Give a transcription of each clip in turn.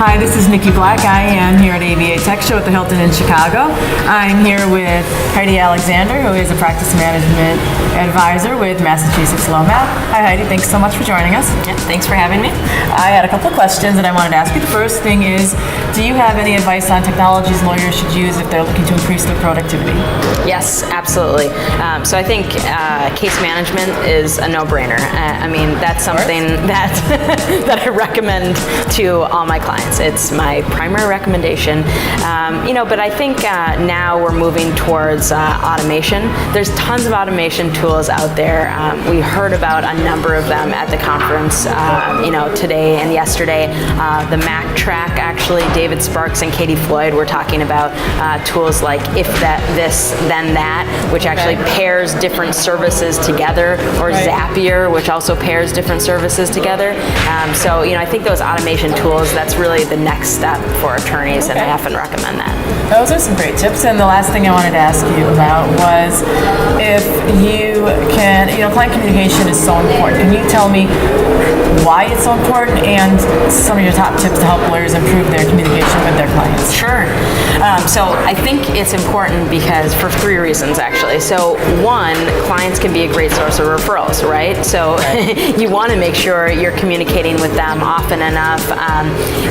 Hi, this is Niki Black. I am here at ABA TECHSHOW at the Hilton in Chicago. I'm here with Heidi Alexander, who is a practice management advisor with Massachusetts LoMath. Hi Heidi, thanks so much for joining us. Yeah, thanks for having me. I had a couple of questions that I wanted to ask you. The first thing is, do you have any advice on technologies lawyers should use if they're looking to increase their productivity? Yes, absolutely. So I think case management is a no-brainer. I mean, that's something that that I recommend to all my clients. It's my primary recommendation. But I think now we're moving towards automation. There's tons of automation tools out there. We heard about a number of them at the conference, today and yesterday. The Mac Track, actually, David Sparks and Katie Floyd were talking about tools like If That This Then That, which actually pairs different services together, or Zapier, which also pairs different services together. I think those automation tools, that's really the next step for attorneys, and I often recommend that. Those are some great tips. And the last thing I wanted to ask you about was if you can, client communication is so important. Can you tell me why it's so important and some of your top tips to help lawyers improve their communication with their clients? Sure. So I think it's important because for three reasons, actually. So one, clients can be a great source of referrals, right? So you want to make sure you're communicating with them often enough.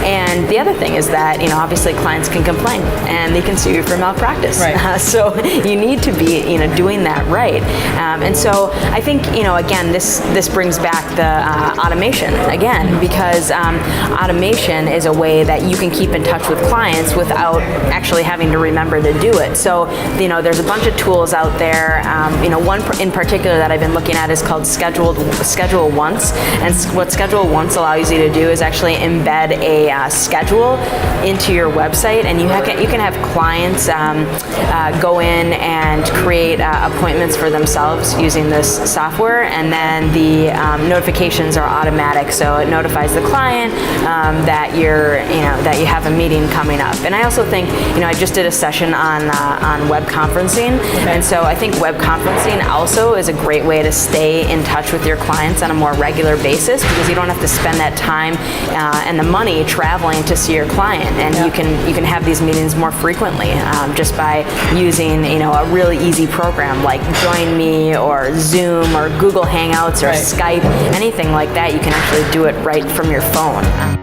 And the other thing is that, obviously clients can complain and they can sue you for malpractice. Right. So you need to be, doing that right. And so I think, again, this brings back the automation again, because automation is a way that you can keep in touch with clients without actually having to remember to do it. So, there's a bunch of tools out there. One in particular that I've been looking at is called Schedule Once. And what Schedule Once allows you to do is actually embed a schedule into your website, and you can have clients go in and create appointments for themselves using this software, and then the notifications are automatic, so it notifies the client that that you have a meeting coming up. And I also think, I just did a session on web conferencing, and so I think web conferencing also is a great way to stay in touch with your clients on a more regular basis, because you don't have to spend that time and the money traveling to see your client, and you can have these meetings more frequently just by using a really easy program like Join Me or Zoom or Google Hangouts or Skype, anything like that. You can actually do it right from your phone.